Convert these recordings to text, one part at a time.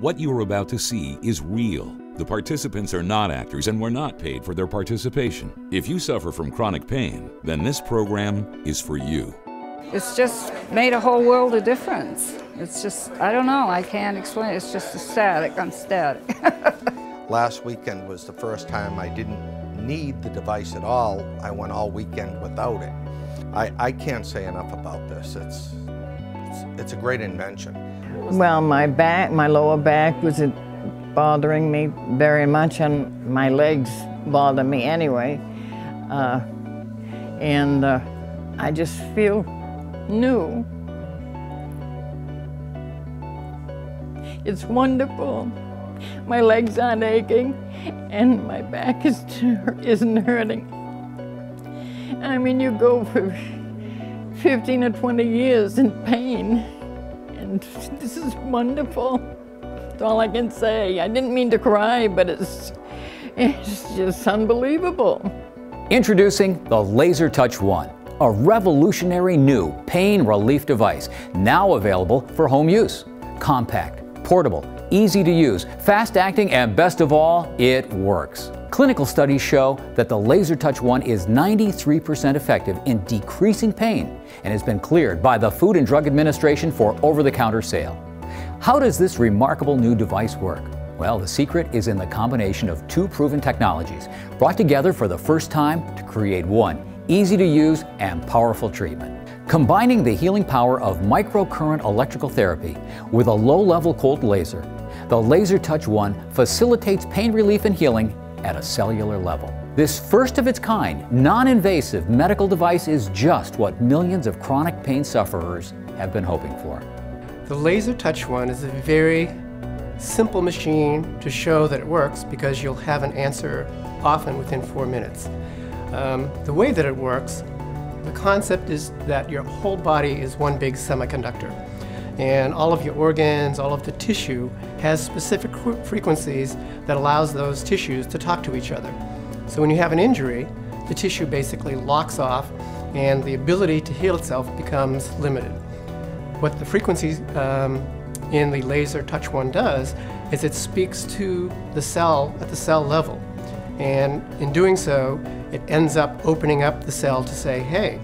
What you are about to see is real. The participants are not actors and were not paid for their participation. If you suffer from chronic pain, then this program is for you. It's just made a whole world of difference. It's just, I don't know, I can't explain it. It's just ecstatic. I'm ecstatic. Last weekend was the first time I didn't need the device at all. I went all weekend without it. I can't say enough about this. It's a great invention. Well, my lower back was bothering me very much, and my legs bother me anyway. I just feel new. It's wonderful. My legs aren't aching, and my back isn't hurting. I mean, you go for 15 or 20 years in pain, and this is wonderful. That's all I can say. I didn't mean to cry, but it's just unbelievable. Introducing the Laser Touch One, a revolutionary new pain relief device, now available for home use. Compact, portable, easy to use, fast acting, and best of all, it works. Clinical studies show that the Laser Touch One is 93% effective in decreasing pain and has been cleared by the Food and Drug Administration for over-the-counter sale. How does this remarkable new device work? Well, the secret is in the combination of two proven technologies brought together for the first time to create one easy-to-use and powerful treatment. Combining the healing power of microcurrent electrical therapy with a low-level cold laser, the Laser Touch One facilitates pain relief and healing at a cellular level. This first-of-its-kind, non-invasive medical device is just what millions of chronic pain sufferers have been hoping for. The Laser Touch One is a very simple machine to show that it works, because you'll have an answer often within 4 minutes. The way that it works, the concept is that your whole body is one big semiconductor, and all of your organs, all of the tissue has specific frequencies that allows those tissues to talk to each other. So when you have an injury, the tissue basically locks off and the ability to heal itself becomes limited. What the frequencies in the Laser Touch One does is it speaks to the cell at the cell level. And in doing so, it ends up opening up the cell to say, hey,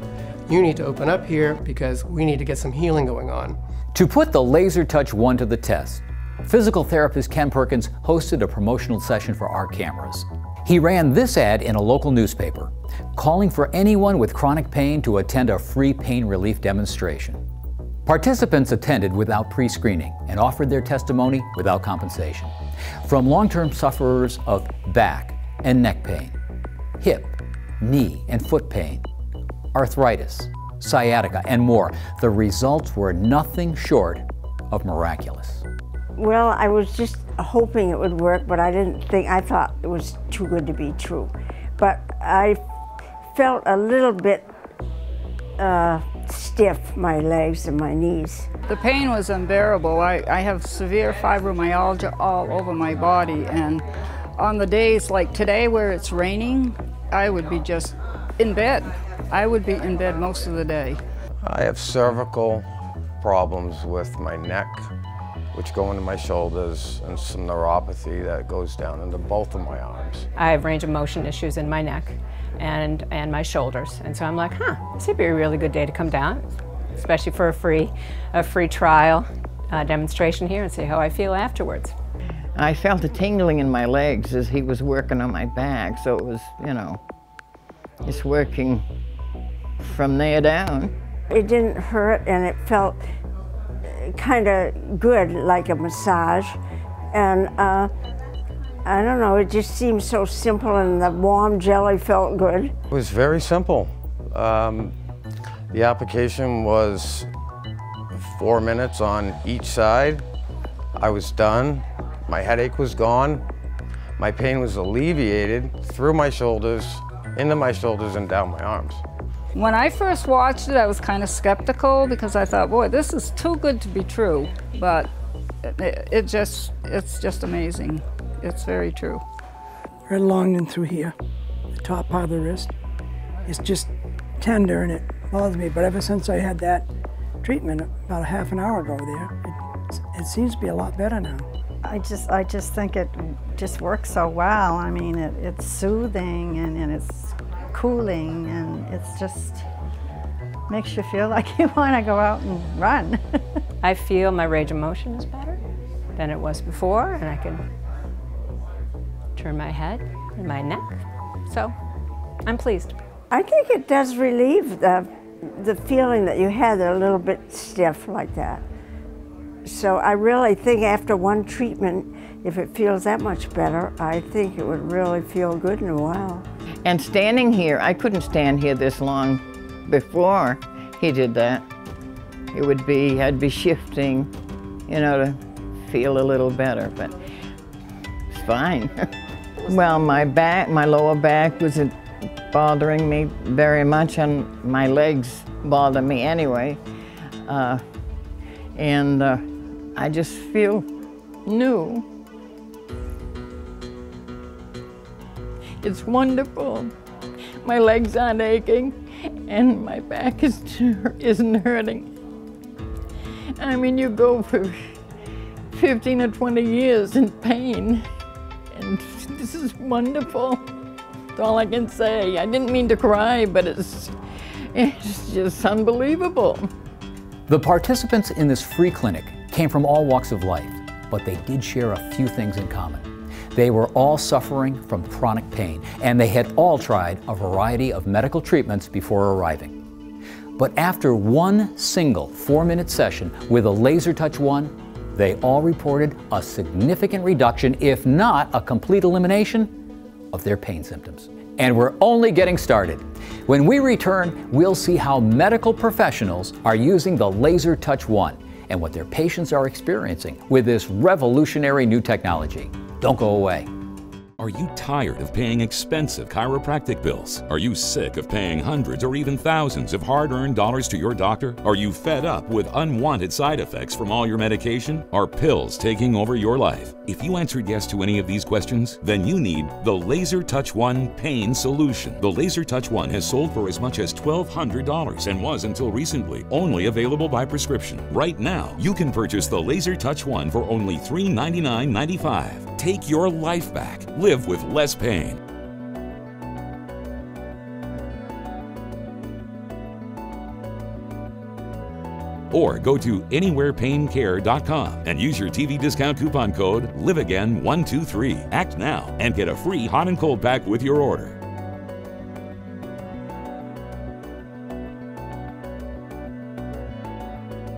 you need to open up here because we need to get some healing going on. To put the Laser Touch One to the test, physical therapist Ken Perkins hosted a promotional session for our cameras. He ran this ad in a local newspaper, calling for anyone with chronic pain to attend a free pain relief demonstration. Participants attended without pre-screening and offered their testimony without compensation. From long-term sufferers of back and neck pain, hip, knee and foot pain, arthritis, sciatica, and more, the results were nothing short of miraculous. Well, I was just hoping it would work, but I thought it was too good to be true. But I felt a little bit stiff, my legs and my knees. The pain was unbearable. I have severe fibromyalgia all over my body, and on the days like today where it's raining, I would be just in bed. I would be in bed most of the day. I have cervical problems with my neck, which go into my shoulders, and some neuropathy that goes down into both of my arms. I have range of motion issues in my neck and my shoulders, and so I'm like, this would be a really good day to come down, especially for a free trial demonstration here, and see how I feel afterwards. I felt a tingling in my legs as he was working on my back, so it was, just working from there down. It didn't hurt, and it felt kind of good, like a massage. And I don't know, it just seemed so simple, and the warm jelly felt good. It was very simple. The application was 4 minutes on each side. I was done. My headache was gone. My pain was alleviated through my shoulders, into my shoulders, and down my arms. When I first watched it, I was kind of skeptical because I thought, boy, this is too good to be true. But it's just amazing. It's very true. Right along and through here, the top part of the wrist. It's just tender and it bothers me. But ever since I had that treatment about a half an hour ago there, it seems to be a lot better now. I just think it just works so well. I mean, it's soothing and it's cooling, and it's just makes you feel like you want to go out and run. I feel my range of motion is better than it was before, and I can turn my head and my neck. So I'm pleased. I think it does relieve the feeling that you had a little bit stiff like that. So I really think after one treatment, if it feels that much better, I think it would really feel good in a while. And standing here, I couldn't stand here this long before he did that. It would be, I'd be shifting, you know, to feel a little better, but it's fine. Well, my lower back was bothering me very much, and my legs bother me anyway. I just feel new. It's wonderful. My legs aren't aching, and my back isn't hurting. I mean, you go for 15 or 20 years in pain, and this is wonderful. That's all I can say. I didn't mean to cry, but it's just unbelievable. The participants in this free clinic came from all walks of life, but they did share a few things in common. They were all suffering from chronic pain, and they had all tried a variety of medical treatments before arriving. But after one single 4-minute session with a Laser Touch One, they all reported a significant reduction, if not a complete elimination, of their pain symptoms. And we're only getting started. When we return, we'll see how medical professionals are using the Laser Touch One and what their patients are experiencing with this revolutionary new technology. Don't go away. Are you tired of paying expensive chiropractic bills? Are you sick of paying hundreds or even thousands of hard-earned dollars to your doctor? Are you fed up with unwanted side effects from all your medication? Are pills taking over your life? If you answered yes to any of these questions, then you need the Laser Touch One Pain Solution. The Laser Touch One has sold for as much as $1,200 and was until recently only available by prescription. Right now, you can purchase the Laser Touch One for only $399.95. Take your life back. Live with less pain. Or go to anywherepaincare.com and use your TV discount coupon code LIVEAGAIN123. Act now and get a free hot and cold pack with your order.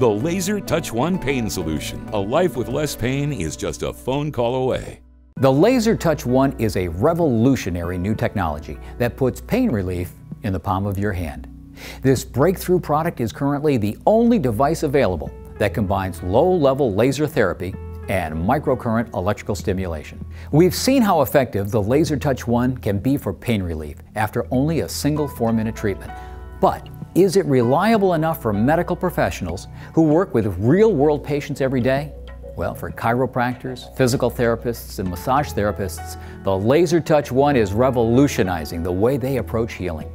The Laser Touch One Pain Solution. A life with less pain is just a phone call away. The Laser Touch One is a revolutionary new technology that puts pain relief in the palm of your hand. This breakthrough product is currently the only device available that combines low-level laser therapy and microcurrent electrical stimulation. We've seen how effective the Laser Touch One can be for pain relief after only a single 4-minute treatment. But is it reliable enough for medical professionals who work with real-world patients every day? Well, for chiropractors, physical therapists, and massage therapists, the Laser Touch One is revolutionizing the way they approach healing.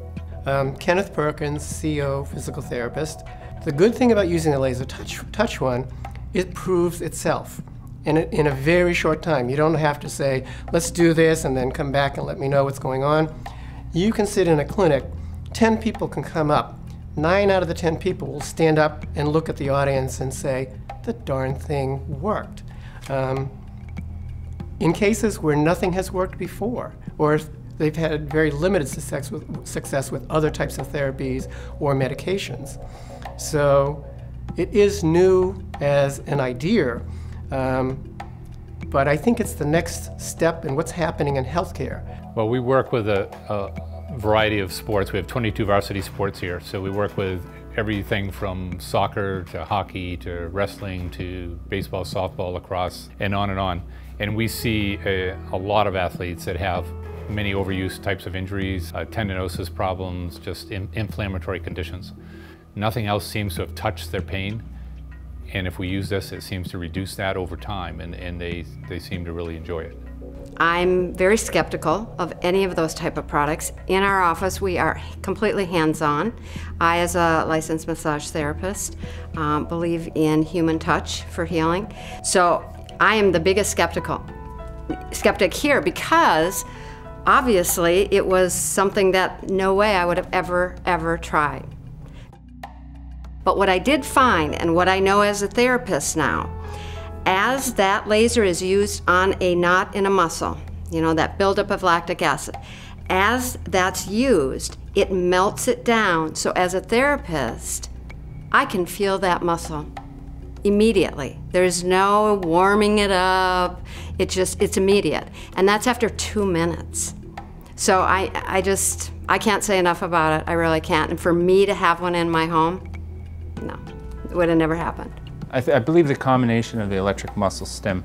Kenneth Perkins, CEO, physical therapist. The good thing about using the Laser Touch One, it proves itself in a very short time. You don't have to say, let's do this and then come back and let me know what's going on. You can sit in a clinic, 10 people can come up. 9 out of the 10 people will stand up and look at the audience and say, the darn thing worked. In cases where nothing has worked before, or they've had very limited success with other types of therapies or medications. So it is new as an idea, but I think it's the next step in what's happening in healthcare. Well, we work with a variety of sports. We have 22 varsity sports here, so we work with everything from soccer to hockey to wrestling to baseball, softball, lacrosse, and on and on. And we see a lot of athletes that have many overuse types of injuries, tendinosis problems, just inflammatory conditions. Nothing else seems to have touched their pain. And if we use this, it seems to reduce that over time, and they seem to really enjoy it. I'm very skeptical of any of those type of products. In our office, we are completely hands-on. I, as a licensed massage therapist, believe in human touch for healing. So I am the biggest skeptic here because obviously it was something that no way I would have ever tried. But what I did find, and what I know as a therapist now, as that laser is used on a knot in a muscle, you know, that buildup of lactic acid, as that's used, it melts it down. So as a therapist, I can feel that muscle immediately. There's no warming it up. It's immediate. And that's after 2 minutes. So I can't say enough about it. I really can't. And for me to have one in my home, no, it would have never happened. I believe the combination of the electric muscle stim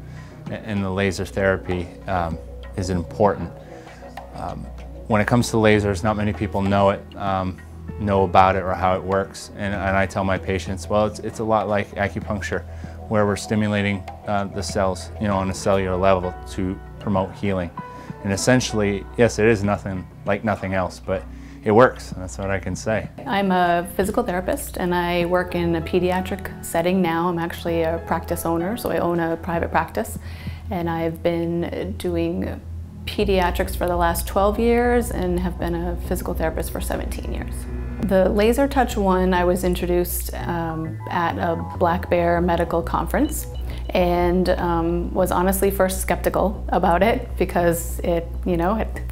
and the laser therapy is important. When it comes to lasers, not many people know about it or how it works. And I tell my patients, well, it's a lot like acupuncture, where we're stimulating the cells, you know, on a cellular level to promote healing. And essentially, yes, it is nothing like nothing else, but it works. That's what I can say. I'm a physical therapist and I work in a pediatric setting now. I'm actually a practice owner, so I own a private practice. And I've been doing pediatrics for the last 12 years and have been a physical therapist for 17 years. The Laser Touch One, I was introduced at a Black Bear medical conference and was honestly first skeptical about it because it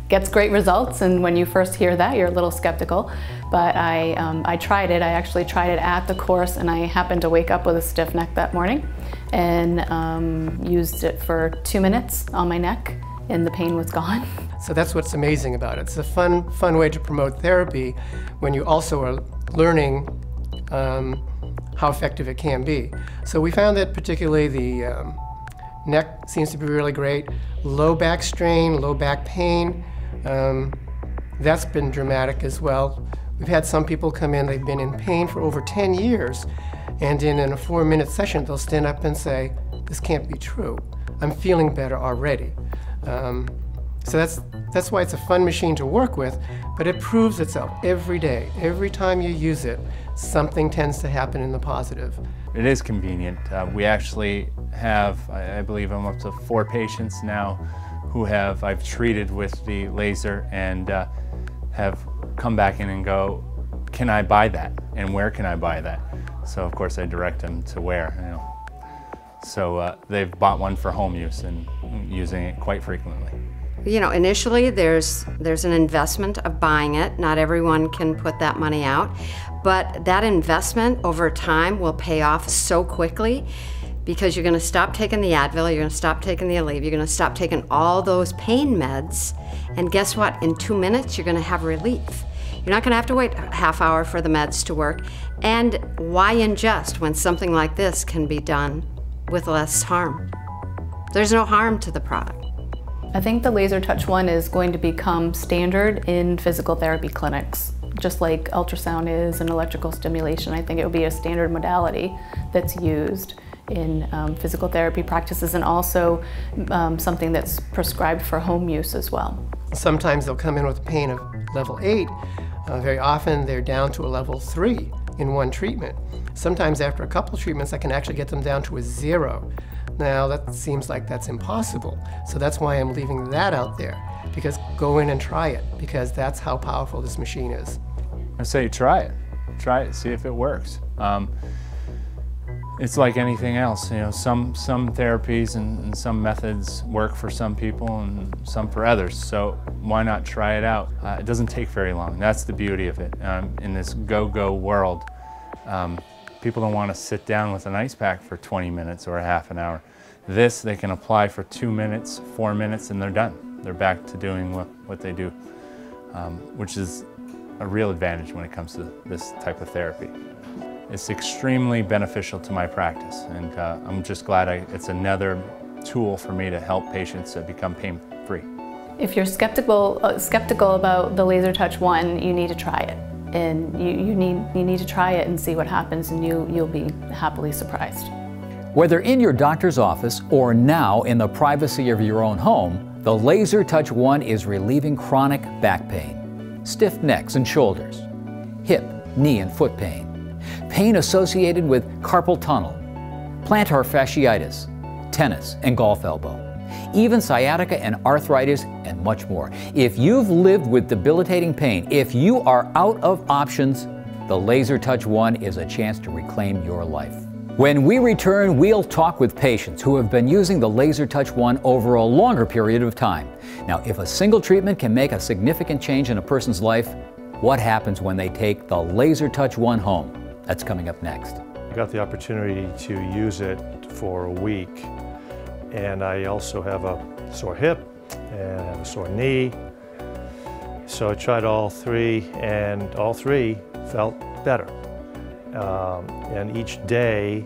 gets great results, and when you first hear that, you're a little skeptical. But I tried it. I actually tried it at the course, and I happened to wake up with a stiff neck that morning and used it for 2 minutes on my neck, and the pain was gone. So that's what's amazing about it. It's a fun way to promote therapy when you also are learning how effective it can be. So we found that particularly the neck seems to be really great. Low back strain, low back pain, that's been dramatic as well. We've had some people come in, they've been in pain for over 10 years, and in a 4-minute session, they'll stand up and say, "This can't be true. I'm feeling better already." So that's why it's a fun machine to work with, but it proves itself every day. Every time you use it, something tends to happen in the positive. It is convenient. We actually have, I believe I'm up to 4 patients now who I've treated with the laser and have come back in and go, "Can I buy that? And where can I buy that?" So of course I direct them to where. You know. So they've bought one for home use and using it quite frequently. You know, initially there's an investment of buying it. Not everyone can put that money out, but that investment over time will pay off so quickly because you're going to stop taking the Advil, you're going to stop taking the Aleve, you're going to stop taking all those pain meds, and guess what? In 2 minutes you're going to have relief. You're not going to have to wait a half hour for the meds to work. And why ingest when something like this can be done with less harm? There's no harm to the product. I think the Laser Touch One is going to become standard in physical therapy clinics. Just like ultrasound is and electrical stimulation, I think it will be a standard modality that's used in physical therapy practices, and also something that's prescribed for home use as well. Sometimes they'll come in with a pain of level 8. Very often they're down to a level 3 in one treatment. Sometimes after a couple treatments I can actually get them down to a 0. Now that seems like that's impossible, so that's why I'm leaving that out there, because go in and try it, because that's how powerful this machine is. I say try it, see if it works. It's like anything else, you know, some therapies and some methods work for some people and some for others, so why not try it out? It doesn't take very long. That's the beauty of it. In this go-go world, people don't want to sit down with an ice pack for 20 minutes or a half an hour. This, they can apply for 2 minutes, 4 minutes, and they're done. They're back to doing what they do, which is a real advantage when it comes to this type of therapy. It's extremely beneficial to my practice, and I'm just glad it's another tool for me to help patients become pain-free. If you're skeptical about the Laser Touch One, you need to try it. And you need to try it and see what happens, and you'll be happily surprised. Whether in your doctor's office or now in the privacy of your own home, the Laser Touch One is relieving chronic back pain, stiff necks and shoulders, hip, knee and foot pain, pain associated with carpal tunnel, plantar fasciitis, tennis, and golf elbow, even sciatica and arthritis, and much more. If you've lived with debilitating pain, if you are out of options, the Laser Touch One is a chance to reclaim your life. When we return, we'll talk with patients who have been using the Laser Touch One over a longer period of time. Now, if a single treatment can make a significant change in a person's life, what happens when they take the Laser Touch One home? That's coming up next. I got the opportunity to use it for a week, and I also have a sore hip and I have a sore knee. So I tried all three, and all three felt better. And each day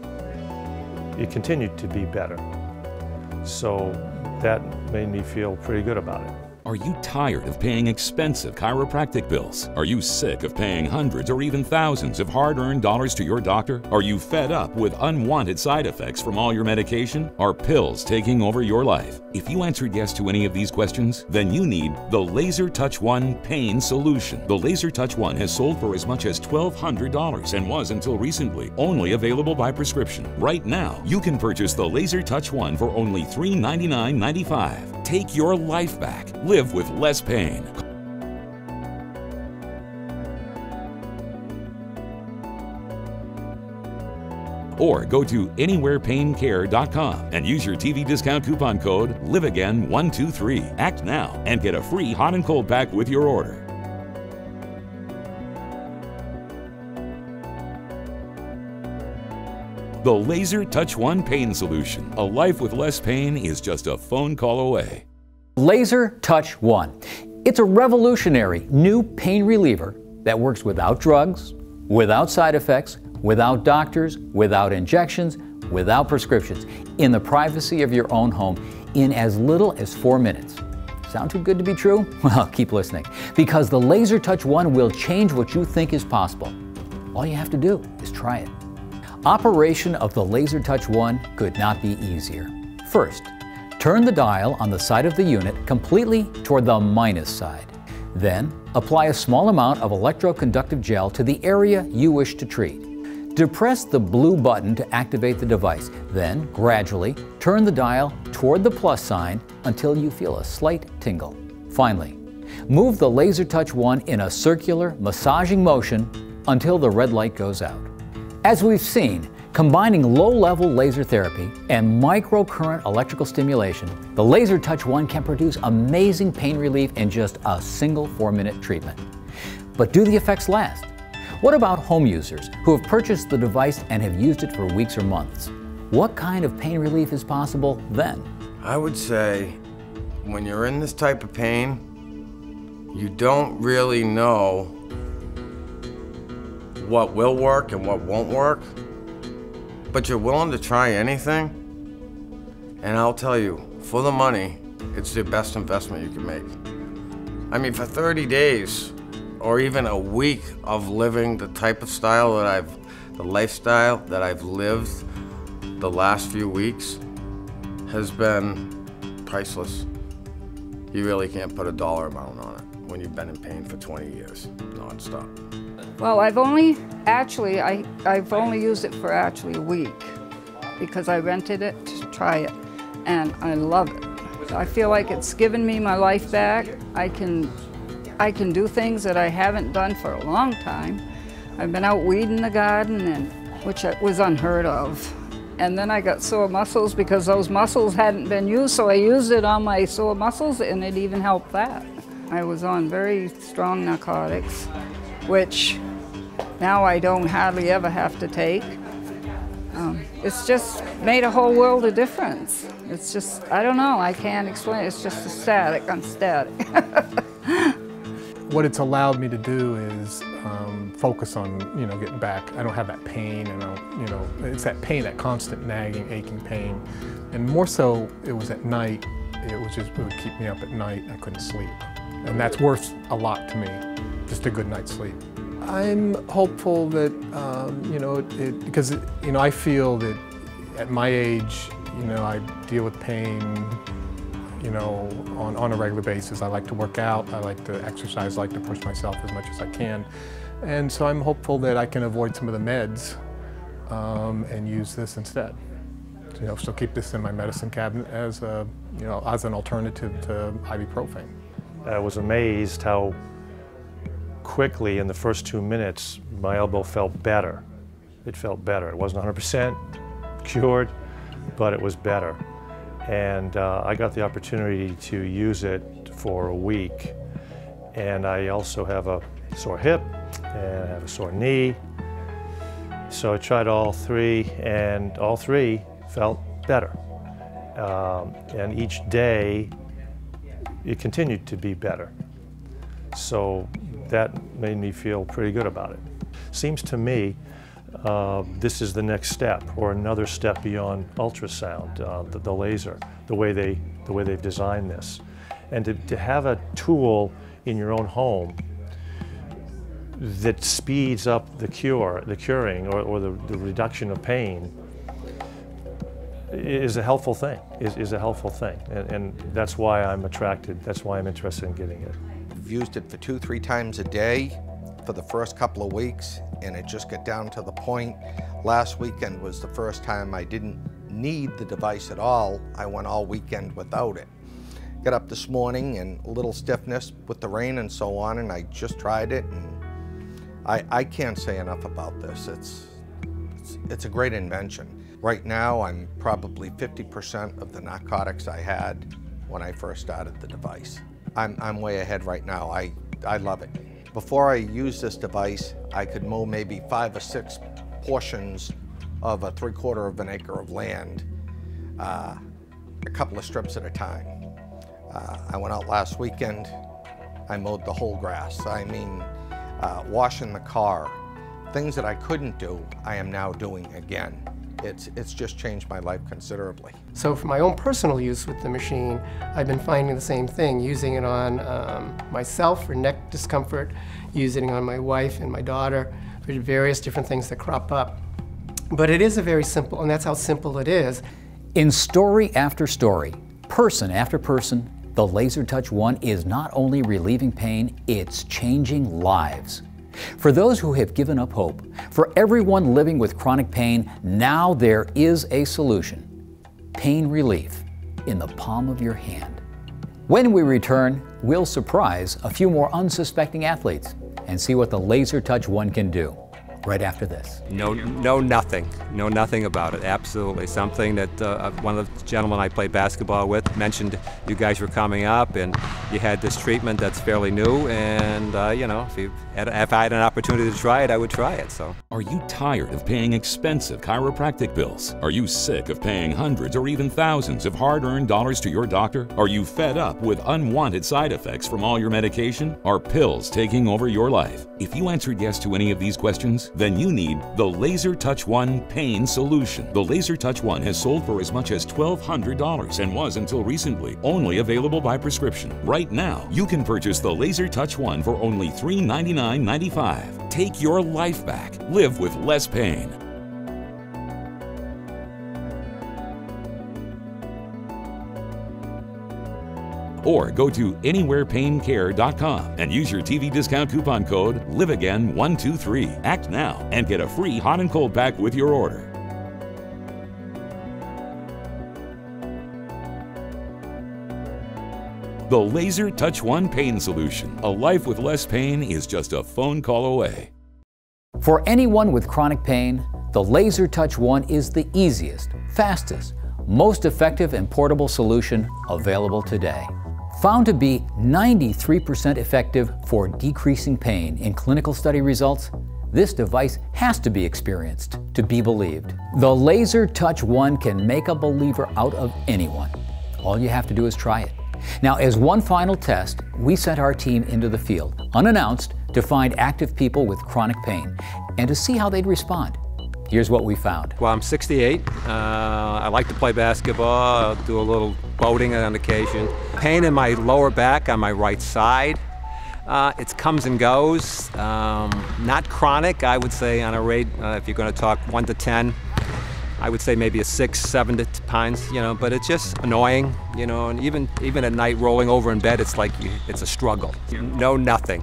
it continued to be better. So that made me feel pretty good about it. Are you tired of paying expensive chiropractic bills? Are you sick of paying hundreds or even thousands of hard-earned dollars to your doctor? Are you fed up with unwanted side effects from all your medication? Are pills taking over your life? If you answered yes to any of these questions, then you need the Laser Touch One Pain Solution. The Laser Touch One has sold for as much as $1,200 and was until recently only available by prescription. Right now, you can purchase the Laser Touch One for only $399.95. Take your life back. Live with less pain. Or go to anywherepaincare.com and use your TV discount coupon code LIVEAGAIN123. Act now and get a free hot and cold pack with your order. The Laser Touch One Pain Solution. A life with less pain is just a phone call away. Laser Touch One. It's a revolutionary new pain reliever that works without drugs, without side effects, without doctors, without injections, without prescriptions, in the privacy of your own home in as little as 4 minutes. Sound too good to be true? Well, keep listening, because the Laser Touch One will change what you think is possible. All you have to do is try it. Operation of the Laser Touch One could not be easier. First, turn the dial on the side of the unit completely toward the minus side. Then, apply a small amount of electroconductive gel to the area you wish to treat. Depress the blue button to activate the device. Then, gradually, turn the dial toward the plus sign until you feel a slight tingle. Finally, move the Laser Touch One in a circular, massaging motion until the red light goes out. As we've seen, combining low-level laser therapy and microcurrent electrical stimulation, the Laser Touch One can produce amazing pain relief in just a single 4-minute treatment. But do the effects last? What about home users who have purchased the device and have used it for weeks or months? What kind of pain relief is possible then? I would say when you're in this type of pain, you don't really know what will work and what won't work, but you're willing to try anything. And I'll tell you, for the money, it's the best investment you can make. I mean, for 30 days or even a week of living the type of style that the lifestyle that I've lived the last few weeks has been priceless. You really can't put a dollar amount on it when you've been in pain for 20 years, nonstop. Well, I've only used it for actually a week because I rented it to try it, and I love it. I feel like it's given me my life back. I can do things that I haven't done for a long time. I've been out weeding the garden, which was unheard of. And then I got sore muscles because those muscles hadn't been used, so I used it on my sore muscles, and it even helped that. I was on very strong narcotics, which now I don't hardly ever have to take. It's just made a whole world of difference. It's just, I don't know, I can't explain it. It's just ecstatic, I'm ecstatic. What it's allowed me to do is focus on, getting back. I don't have that pain, and it's that pain, that constant nagging, aching pain. And more so, it was at night. It would keep me up at night. I couldn't sleep. And that's worth a lot to me, just a good night's sleep. I'm hopeful that, because, I feel that at my age, I deal with pain, on a regular basis. I like to work out, I like to exercise, I like to push myself as much as I can. And so I'm hopeful that I can avoid some of the meds and use this instead. still keep this in my medicine cabinet as as an alternative to ibuprofen. I was amazed how quickly in the first 2 minutes my elbow felt better. It felt better. It wasn't 100% cured, but it was better. And I got the opportunity to use it for a week. And I also have a sore hip and I have a sore knee. So I tried all three, and all three felt better. And each day, it continued to be better. So that made me feel pretty good about it. Seems to me this is the next step, or another step beyond ultrasound, the laser, the way they've designed this. And to have a tool in your own home that speeds up the curing, or the reduction of pain is a helpful thing, is a helpful thing. And that's why I'm attracted, that's why I'm interested in getting it. I've used it for 2-3 times a day for the first couple of weeks, and it just got down to the point. Last weekend was the first time I didn't need the device at all. I went all weekend without it. Got up this morning and a little stiffness with the rain and so on, and I just tried it, and I can't say enough about this. It's a great invention. Right now, I'm probably 50% of the narcotics I had when I first started the device. I'm way ahead right now. I love it. Before I used this device, I could mow maybe 5 or 6 portions of a 3/4 of an acre of land, a couple of strips at a time. I went out last weekend, I mowed the whole grass. I mean, washing the car, things that I couldn't do, I am now doing again. It's just changed my life considerably. So for my own personal use with the machine, I've been finding the same thing, using it on myself for neck discomfort, using it on my wife and my daughter for various different things that crop up. But it is a very simple, and that's how simple it is. In story after story, person after person, the LaserTouch 1 is not only relieving pain, it's changing lives. For those who have given up hope, for everyone living with chronic pain, now there is a solution. Pain relief in the palm of your hand. When we return, we'll surprise a few more unsuspecting athletes and see what the LaserTouch 1 can do. Right after this. Know nothing about it. Absolutely. Something that one of the gentlemen I played basketball with mentioned you guys were coming up and you had this treatment that's fairly new, and if I had an opportunity to try it, I would try it. So. Are you tired of paying expensive chiropractic bills? Are you sick of paying hundreds or even thousands of hard-earned dollars to your doctor? Are you fed up with unwanted side effects from all your medication? Are pills taking over your life? If you answered yes to any of these questions, then you need the LaserTouch 1 Pain Solution. The LaserTouch 1 has sold for as much as $1,200 and was until recently only available by prescription. Right now, you can purchase the LaserTouch 1 for only $399.95. Take your life back. Live with less pain. Or go to anywherepaincare.com and use your TV discount coupon code LIVEAGAIN123. Act now and get a free hot and cold pack with your order. The LaserTouch 1 Pain Solution. A life with less pain is just a phone call away. For anyone with chronic pain, the LaserTouch 1 is the easiest, fastest, most effective and portable solution available today. Found to be 93% effective for decreasing pain in clinical study results, this device has to be experienced to be believed. The LaserTouch 1 can make a believer out of anyone. All you have to do is try it. Now, as one final test, we sent our team into the field, unannounced, to find active people with chronic pain and to see how they'd respond. Here's what we found. Well, I'm 68. I like to play basketball. I'll do a little boating on occasion. Pain in my lower back on my right side. It comes and goes. Not chronic, I would say, on a rate, if you're going to talk 1 to 10. I would say maybe a 6, 7 pounds, you know, but it's just annoying, you know, and even at night rolling over in bed, it's like it's a struggle. Know nothing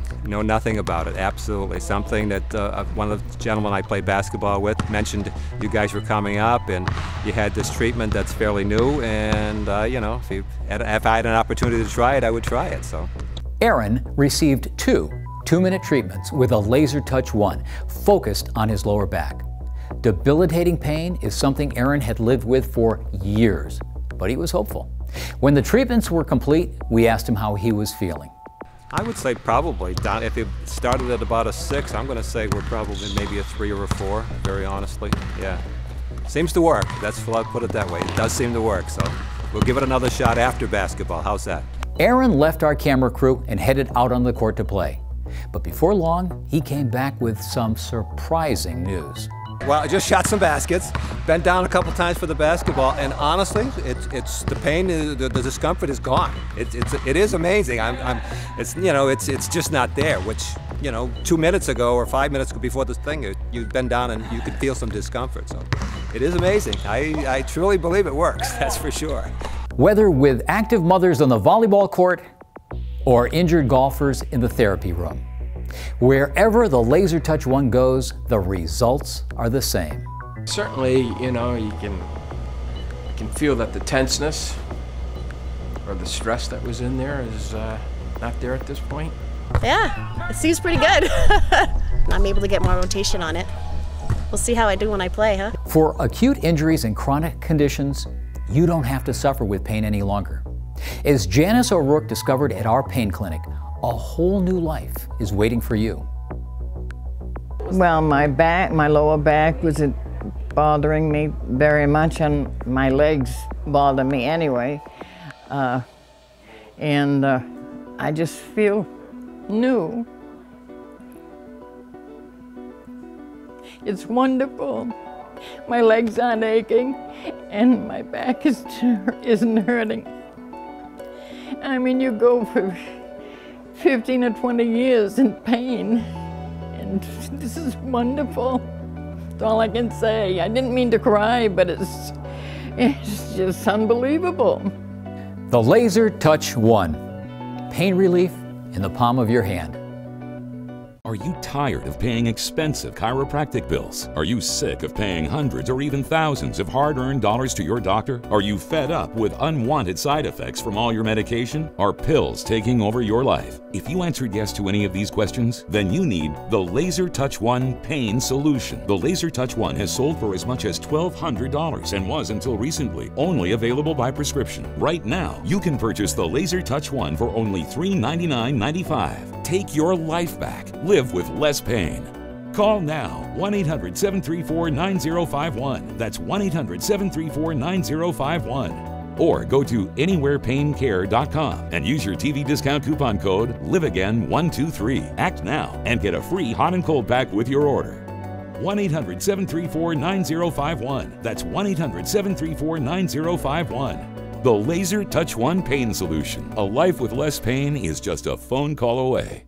about it, absolutely. Something that one of the gentlemen I played basketball with mentioned you guys were coming up and you had this treatment that's fairly new, and you know, if I had an opportunity to try it, I would try it, so. Aaron received 2 2-minute treatments with a Laser Touch 1 focused on his lower back. Debilitating pain is something Aaron had lived with for years, but he was hopeful. When the treatments were complete, we asked him how he was feeling. I would say probably, if it started at about a 6, I'm going to say we're probably maybe a 3 or a 4, very honestly. Yeah. Seems to work. I'll put it that way. It does seem to work, so we'll give it another shot after basketball. How's that? Aaron left our camera crew and headed out on the court to play. But before long, he came back with some surprising news. Well, I just shot some baskets, bent down a couple times for the basketball, and honestly, it's the pain, the discomfort is gone. It is amazing. It's just not there. Which, you know, 2 minutes ago or 5 minutes before this thing, you bend down and you could feel some discomfort. So, it is amazing. I truly believe it works. That's for sure. Whether with active mothers on the volleyball court or injured golfers in the therapy room, wherever the Laser Touch 1 goes, the results are the same. Certainly, you know, you can feel that the tenseness or the stress that was in there is not there at this point. Yeah, it seems pretty good. I'm able to get more rotation on it. We'll see how I do when I play, huh? For acute injuries and chronic conditions, you don't have to suffer with pain any longer. As Janice O'Rourke discovered at our pain clinic, a whole new life is waiting for you. Well, my lower back was bothering me very much, and my legs bother me anyway. I just feel new. It's wonderful. My legs aren't aching, and my back isn't hurting. I mean, you go for 15 or 20 years in pain, and this is wonderful. That's all I can say. I didn't mean to cry, but it's just unbelievable. The Laser Touch 1. Pain relief in the palm of your hand. Are you tired of paying expensive chiropractic bills? Are you sick of paying hundreds or even thousands of hard-earned dollars to your doctor? Are you fed up with unwanted side effects from all your medication? Are pills taking over your life? If you answered yes to any of these questions, then you need the Laser Touch 1 Pain Solution. The Laser Touch 1 has sold for as much as $1,200 and was, until recently, only available by prescription. Right now, you can purchase the Laser Touch 1 for only $399.95. Take your life back. Live with less pain. Call now, 1-800-734-9051. That's 1-800-734-9051. Or go to anywherepaincare.com and use your TV discount coupon code LIVEAGAIN123. Act now and get a free hot and cold pack with your order. 1-800-734-9051. That's 1-800-734-9051. The Laser Touch 1 Pain Solution. A life with less pain is just a phone call away.